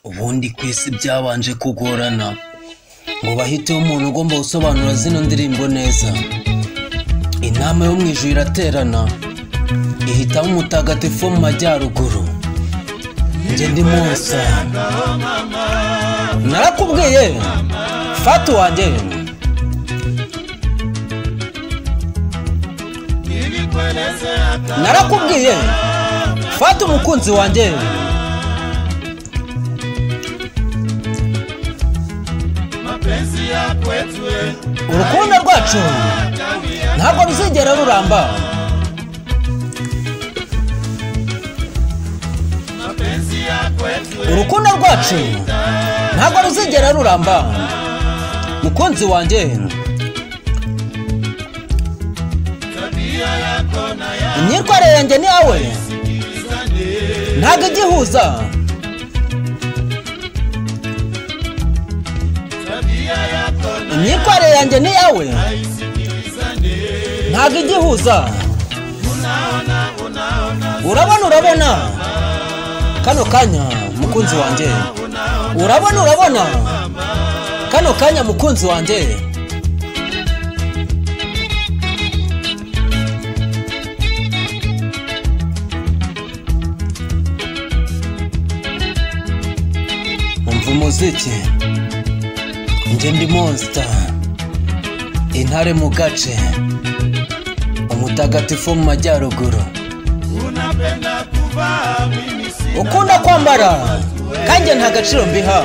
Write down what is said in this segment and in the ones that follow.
ubundi kwisi byabanje kugorana ngo bahite umuntu ugomba gusobanura zino ndirimbo neza. Inama yo mwijuru iraterana ihitamo umutagatifu mu majyaruguru. Nje ndi Monster, narakubwiye fatu wanjye, narakubwiye fatu umukunzi wanjye. Urukundo rwacu ntabwo ruzigera ruramba. Urukundo rwacu ntabwo ruzigera ruramba mukunzi wanjye. Imyitwarire yanjye ni yawe ntabwo igihuza. Imyitwarire yanjye ni yawe ntabwo igihuza. Urabona kano kanya mukunzi wanjye, urabona kano kanya mukunzi wanjye. Umva umuziki, nje ndi Monster, intare mu gace, umutagatifu mu majyaruguru. Ukunda kwambara kandi nta gaciro mbiha.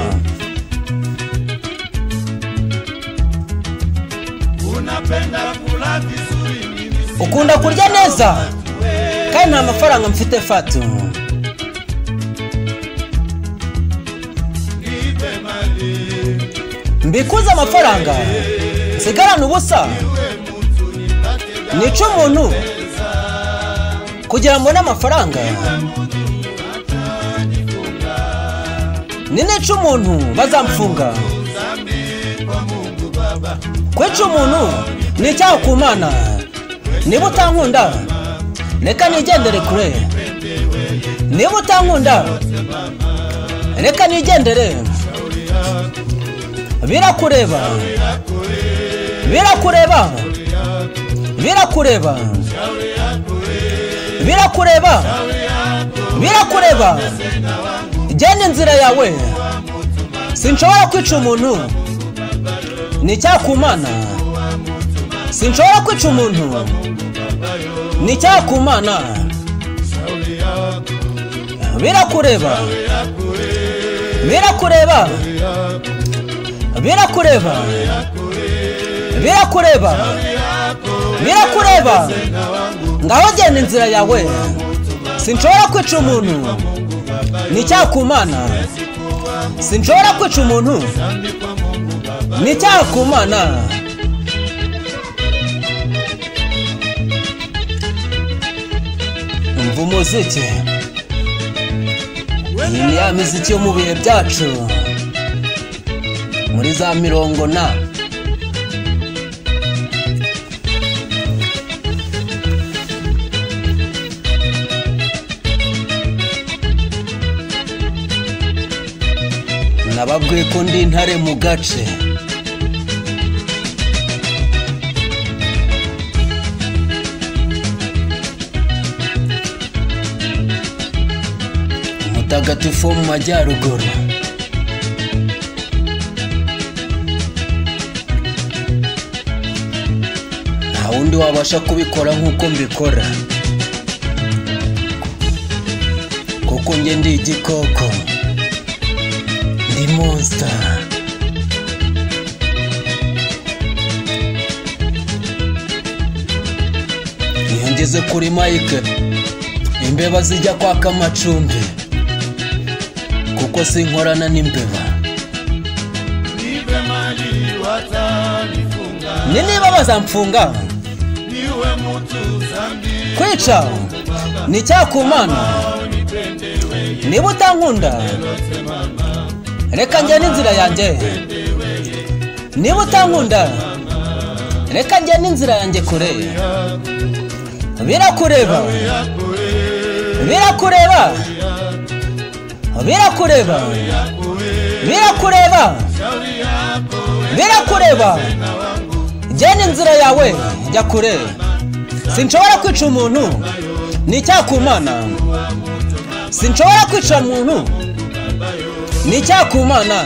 Ukunda kurya neza kandi nta mafaranga mfite fatu. Mbikuza amafaranga sigarana ubusa. Nica umuntu kugira mbone amafaranga. Ninica umuntu bazamfunga. Kwica umuntu ni icyaha ku Mana. Niba utankunda reka nigendere kure. Niba utankunda reka nigendere. Birakureba jyana inzira yawe. Sinshobora kwica umuntu ni icyaha ku Mana. Sinshobora kwica umuntu ni icyaha ku Mana. Birakureba ngaho jyana inzira yawe. Sinshobora kwica umuntu ni icyaha ku Mana. Sinshobora kwica umuntu ni icyaha ku Mana. Umva umuziki, iyi ni ya miziki yo mu bihe byacu muri za mirongo na. Nababwiye ko ndi intare mu gace, umutagatifu mu majyaruguru. Nta wundi wabasha kubikora nk'uko mbikora, kuko nge ndi igikoko, ndi Monster. Iyo ngeze kuri mike imbeba zijya kwaka amacumbi, kuko sinkorana n'imbeba. Niba bazamfunga, kwica ni icyaha ku Mana. Niba utankunda reka njyane inzira yanjye. Niba utankunda reka njyane inzira yanjye kure. Birakureba birakureba birakureba birakureba genda inzira yawe jya kure sinshobora kwica umuntu n'icyakumana sinshobora kwica umuntu n'icyakumana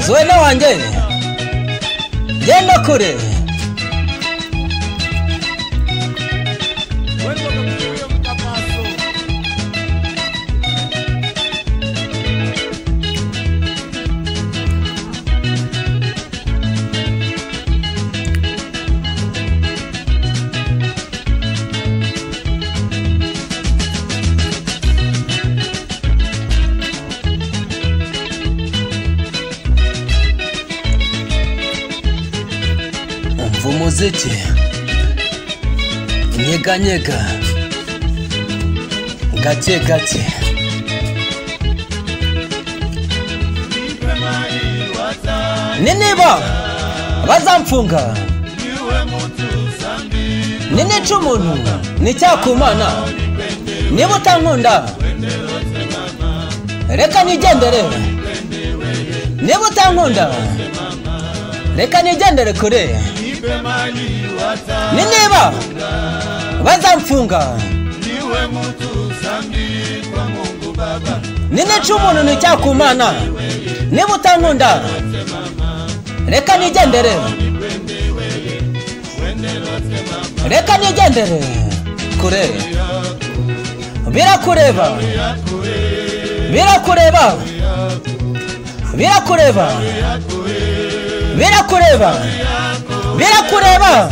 Zuena wanjye genda kure umuziki nyeganyega gake gake niba bazamfunga nica umuntu n'icyakumana niba utankunda reka nigendere niba utankunda reka nigendere kure niba bazamfunga nica umuntu n'icyakumana niba utankunda reka nigendere reka nigendere kure birakureba birakureba birakureba birakureba birakureba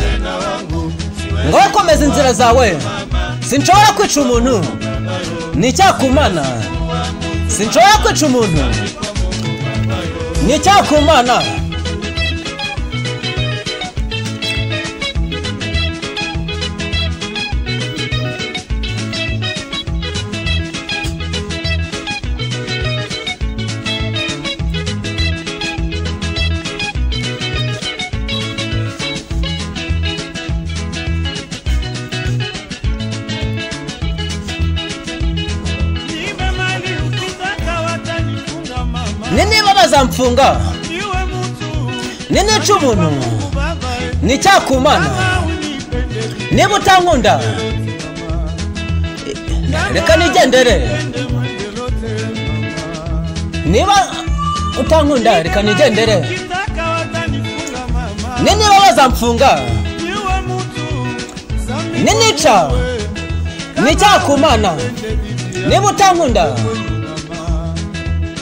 ngo komeza inzira zawe sinshobora kwica umuntu n'icyakumana sinshobora kwica umuntu n'icyakumana niba bazamfunga nica umuntu n'icyakumana niba utankunda reka nigendere niba utankunda reka nigendere niba bazamfunga nica n'icyakumana niba utankunda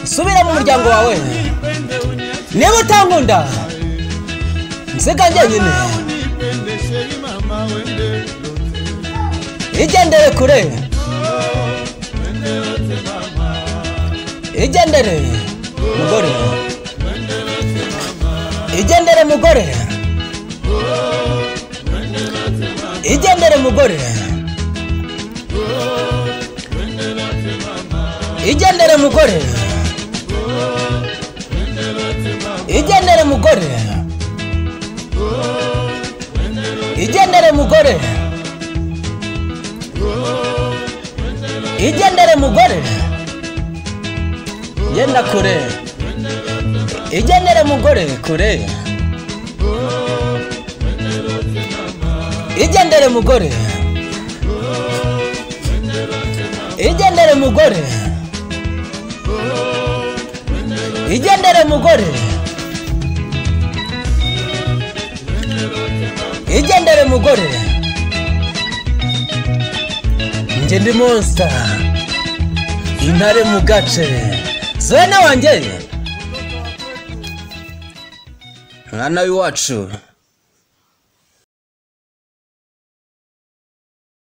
subira mu muryango wawe niba utankunda nsiga njyenyine igendere kure igendere mugore igendere mugore igendere mugore igendere mugore igendere mugore igendere mugore igendere mugore genda kure igendere mugore kure igendere mugore igendere mugore igendere mugore igendere mugore njye ndi monster intare mu gace Zuena wanjye mwana w'iwacu